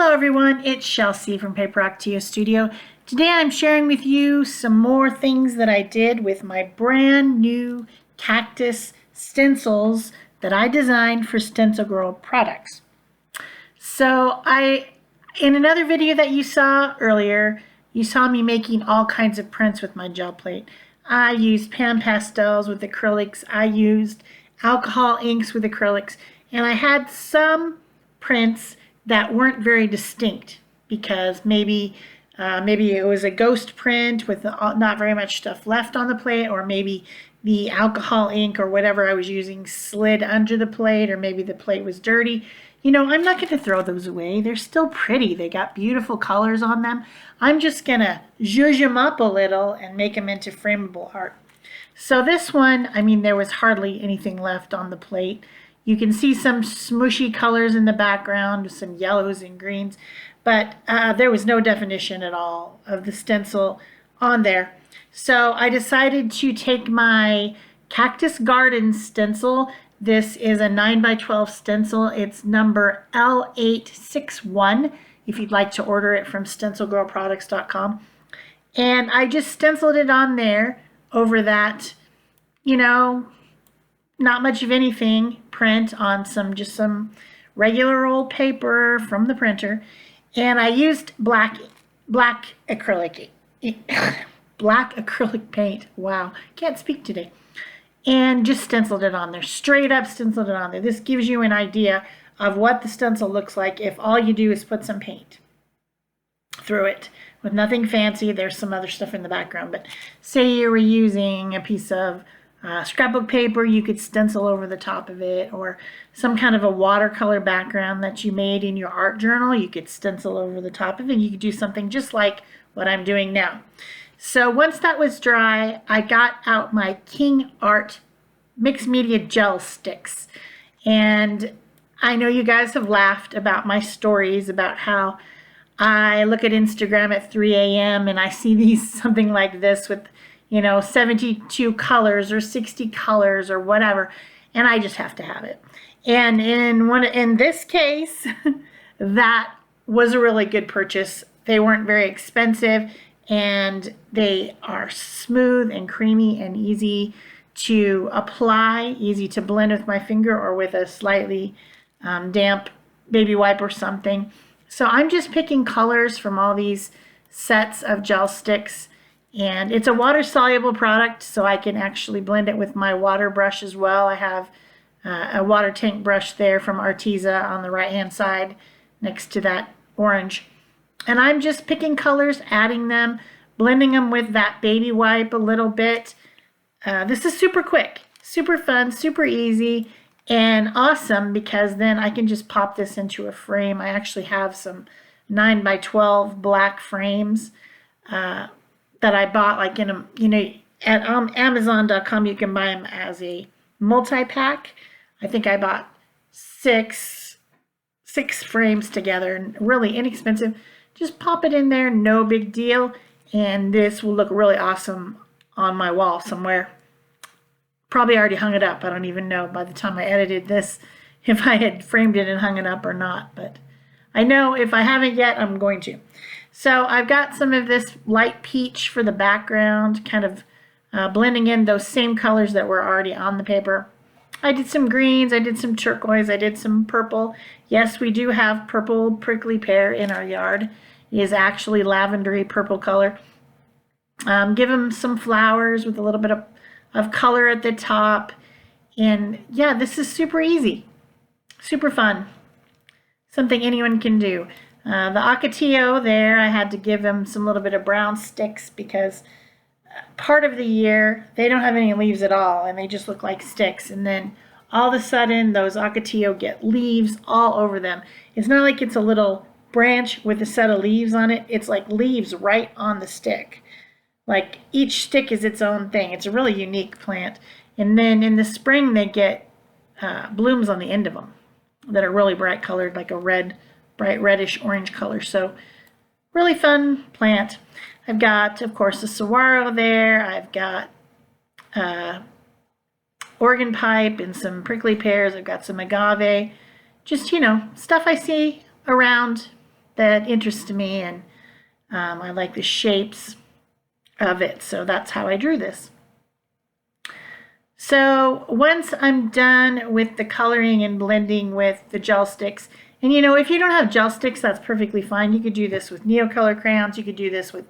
Hello everyone, it's Shel C from PaperOcotilloStudio. Today I'm sharing with you some more things that I did with my brand new cactus stencils that I designed for StencilGirl Products. So in another video that you saw earlier, you saw me making all kinds of prints with my gel plate. I used pan pastels with acrylics, I used alcohol inks with acrylics, and I had some prints that weren't very distinct because maybe it was a ghost print with not very much stuff left on the plate, or maybe the alcohol ink or whatever I was using slid under the plate, or maybe the plate was dirty. You know, I'm not going to throw those away. They're still pretty. They got beautiful colors on them. I'm just going to zhuzh them up a little and make them into frameable art. So this one, I mean, there was hardly anything left on the plate. You can see some smushy colors in the background, some yellows and greens, but there was no definition at all of the stencil on there. So I decided to take my Cactus Garden stencil. This is a 9x12 stencil. It's number L861 if you'd like to order it from StencilGirlProducts.com. And I just stenciled it on there over that, you know, not much of anything print on just some regular old paper from the printer, and I used black acrylic paint. Wow, can't speak today. And just stenciled it on there, straight up stenciled it on there. This gives you an idea of what the stencil looks like if all you do is put some paint through it with nothing fancy. There's some other stuff in the background, but say you were using a piece of scrapbook paper, you could stencil over the top of it, or some kind of a watercolor background that you made in your art journal, you could stencil over the top of it. You could do something just like what I'm doing now. So once that was dry, I got out my King Art mixed media gel sticks. And I know you guys have laughed about my stories about how I look at Instagram at 3 a.m. and I see something like this with, you know, 72 colors or 60 colors or whatever, and I just have to have it. And in this case, that was a really good purchase. They weren't very expensive, and they are smooth and creamy and easy to apply, easy to blend with my finger or with a slightly damp baby wipe or something. So I'm just picking colors from all these sets of gel sticks. And it's a water-soluble product, so I can actually blend it with my water brush as well. I have a water tank brush there from Arteza on the right-hand side next to that orange. And I'm just picking colors, adding them, blending them with that baby wipe a little bit. This is super quick, super fun, super easy, and awesome because then I can just pop this into a frame. I actually have some 9x12 black frames that I bought like in a, you know, at Amazon.com. You can buy them as a multi-pack. I think I bought six frames together, and really inexpensive. Just pop it in there, no big deal, and this will look really awesome on my wall somewhere. Probably already hung it up. I don't even know by the time I edited this if I had framed it and hung it up or not, but I know if I haven't yet, I'm going to. So I've got some of this light peach for the background, kind of blending in those same colors that were already on the paper. I did some greens, I did some turquoise, I did some purple. Yes, we do have purple prickly pear in our yard. It is actually lavendery purple color. Give them some flowers with a little bit of color at the top. And yeah, this is super easy, super fun. Something anyone can do. The Ocotillo there, I had to give them some little bit of brown sticks because part of the year they don't have any leaves at all and they just look like sticks, and then all of a sudden those Ocotillo get leaves all over them. It's not like it's a little branch with a set of leaves on it, it's like leaves right on the stick. Like each stick is its own thing. It's a really unique plant. And then in the spring they get blooms on the end of them that are really bright colored, like a bright reddish orange color. So really fun plant. I've got, of course, the saguaro there. I've got organ pipe and some prickly pears. I've got some agave. Just, you know, stuff I see around that interests me, and I like the shapes of it, so that's how I drew this. So once I'm done with the coloring and blending with the gel sticks, and you know, if you don't have gel sticks, that's perfectly fine. You could do this with Neocolor crayons. You could do this with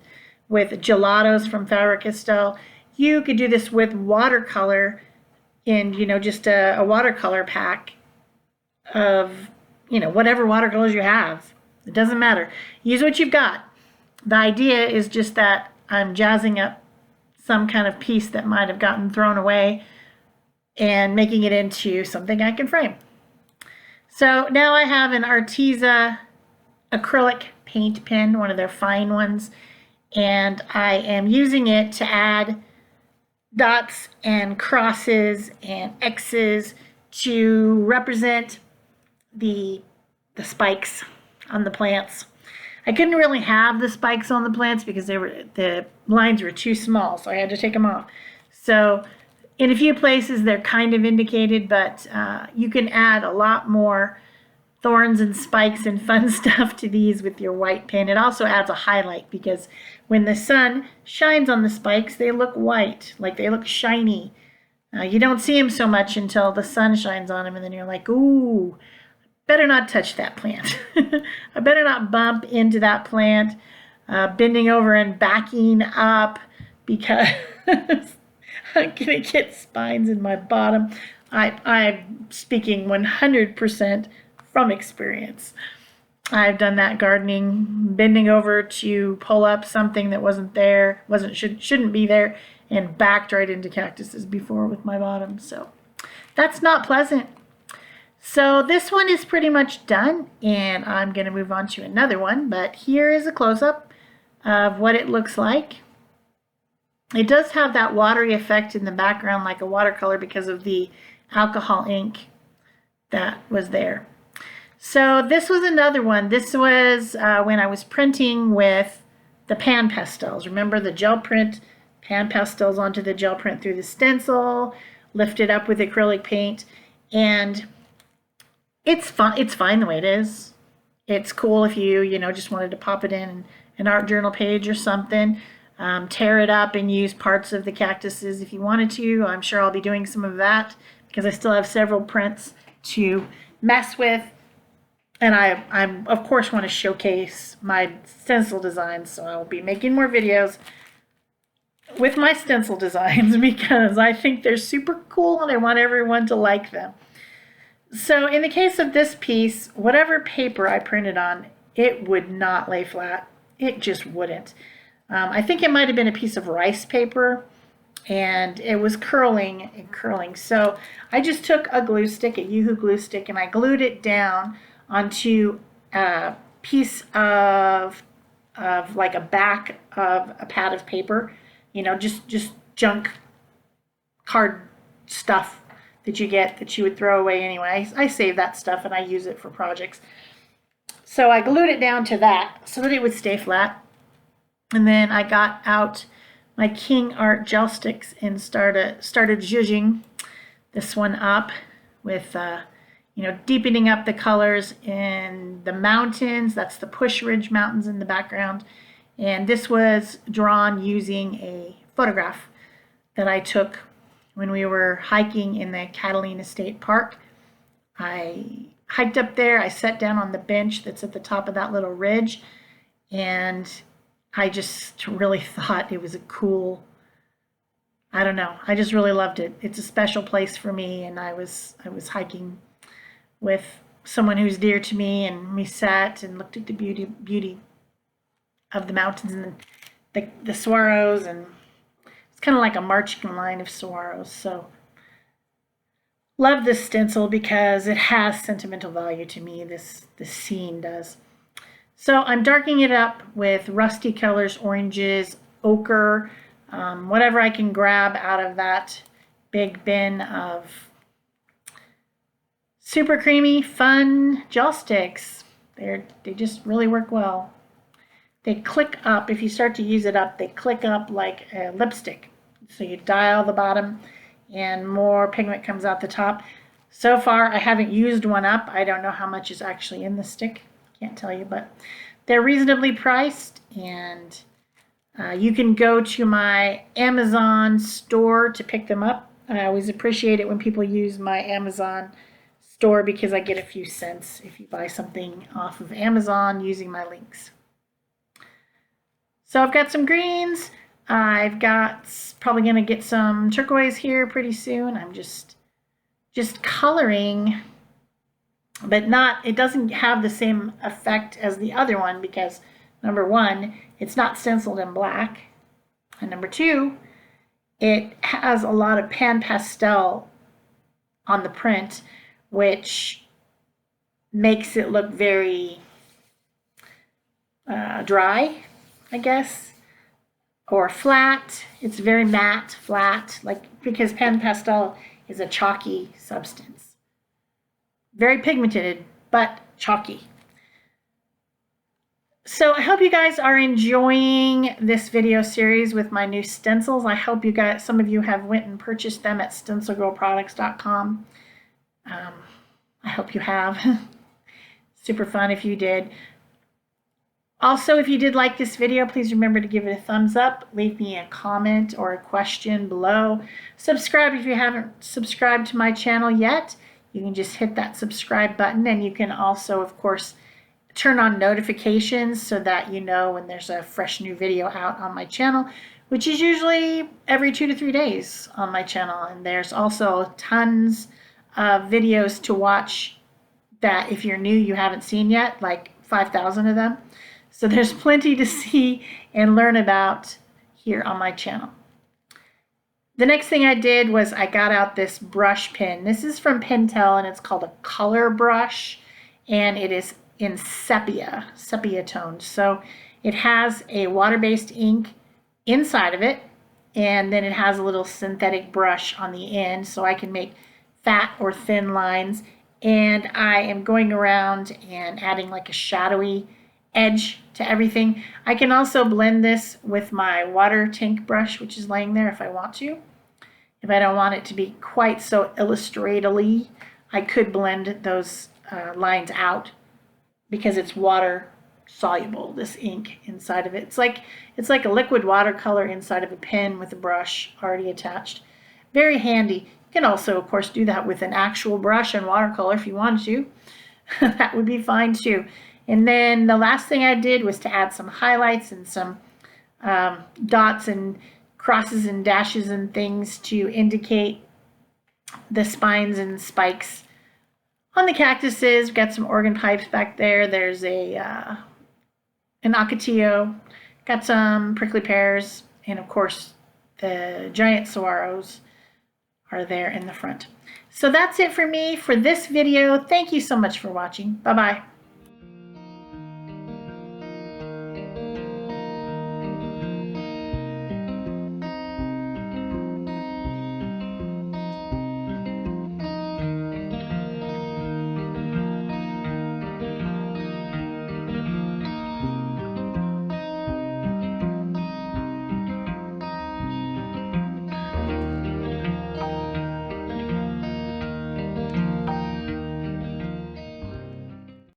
gelatos from PaperOcotillo. You could do this with watercolor in, you know, just a watercolor pack of, you know, whatever watercolors you have. It doesn't matter. Use what you've got. The idea is just that I'm jazzing up some kind of piece that might have gotten thrown away and making it into something I can frame. So now I have an Arteza acrylic paint pen, one of their fine ones, and I am using it to add dots and crosses and X's to represent the spikes on the plants. I couldn't really have the spikes on the plants because the lines were too small, so I had to take them off. So in a few places they're kind of indicated, but you can add a lot more thorns and spikes and fun stuff to these with your white pen. It also adds a highlight because when the sun shines on the spikes, they look white, like they look shiny. You don't see them so much until the sun shines on them, and then you're like, ooh, better not touch that plant. I better not bump into that plant, bending over and backing up because I'm gonna get spines in my bottom. I'm speaking 100% from experience. I've done that gardening, bending over to pull up something that wasn't there, shouldn't be there, and backed right into cactuses before with my bottom. So that's not pleasant. So this one is pretty much done, and I'm going to move on to another one, but here is a close-up of what it looks like. It does have that watery effect in the background like a watercolor because of the alcohol ink that was there. So this was another one. This was when I was printing with the pan pastels. Remember the gel print, pan pastels onto the gel print through the stencil, lifted up with acrylic paint, and it's fun. It's fine the way it is. It's cool if you know, just wanted to pop it in an art journal page or something. Tear it up and use parts of the cactuses if you wanted to. I'm sure I'll be doing some of that because I still have several prints to mess with. And I of course want to showcase my stencil designs, so I'll be making more videos with my stencil designs because I think they're super cool and I want everyone to like them. So in the case of this piece, whatever paper I printed on, it would not lay flat. It just wouldn't. I think it might have been a piece of rice paper, and it was curling and curling. So I just took a glue stick, a Yoo-hoo glue stick, and I glued it down onto a piece of like a back of a pad of paper, you know, just junk card stuff that you get that you would throw away anyway. I save that stuff and I use it for projects. So I glued it down to that so that it would stay flat. And then I got out my King Art gel sticks and started zhuzhing this one up with, you know, deepening up the colors in the mountains. That's the Push Ridge Mountains in the background. And this was drawn using a photograph that I took when we were hiking in the Catalina State Park. I hiked up there, I sat down on the bench that's at the top of that little ridge, and I just really thought it was a cool, I don't know, I just really loved it. It's a special place for me, and I was hiking with someone who's dear to me, and we sat and looked at the beauty of the mountains and the saguaros, and it's kind of like a marching line of saguaros. So love this stencil because it has sentimental value to me. This scene does. So I'm darkening it up with rusty colors, oranges, ochre, whatever I can grab out of that big bin of super creamy, fun gel sticks. They just really work well. They click up. If you start to use it up, they click up like a lipstick. So you dial the bottom and more pigment comes out the top. So far, I haven't used one up. I don't know how much is actually in the stick. Can't tell you, but they're reasonably priced, and you can go to my Amazon store to pick them up. I always appreciate it when people use my Amazon store because I get a few cents if you buy something off of Amazon using my links. So I've got some greens. I've got probably going to get some turquoise here pretty soon. I'm just coloring, but it doesn't have the same effect as the other one because number one, it's not stenciled in black, and number two, it has a lot of pan pastel on the print, which makes it look very dry, I guess, or flat. It's very matte, flat, because pan pastel is a chalky substance. Very pigmented, but chalky. So I hope you guys are enjoying this video series with my new stencils. I hope some of you have went and purchased them at StencilGirlProducts.com. I hope you have. Super fun if you did. Also, if you did like this video, please remember to give it a thumbs up, leave me a comment or a question below. Subscribe if you haven't subscribed to my channel yet. You can just hit that subscribe button, and you can also, of course, turn on notifications so that you know when there's a fresh new video out on my channel, which is usually every 2 to 3 days on my channel. And there's also tons of videos to watch that if you're new you haven't seen yet, like 5,000 of them. So there's plenty to see and learn about here on my channel. The next thing I did was I got out this brush pen. This is from Pentel, and it's called a color brush, and it is in sepia tone. So it has a water-based ink inside of it, and then it has a little synthetic brush on the end so I can make fat or thin lines. And I am going around and adding like a shadowy edge to everything. I can also blend this with my water tank brush, which is laying there if I want to. If I don't want it to be quite so illustratively, I could blend those lines out because it's water soluble, this ink inside of it. It's like a liquid watercolor inside of a pen with a brush already attached. Very handy. You can also, of course, do that with an actual brush and watercolor if you wanted to. That would be fine too. And then the last thing I did was to add some highlights and some dots and crosses and dashes and things to indicate the spines and spikes on the cactuses. We've got some organ pipes back there. There's an ocotillo, got some prickly pears, and of course the giant saguaros are there in the front. So that's it for me for this video. Thank you so much for watching. Bye-bye.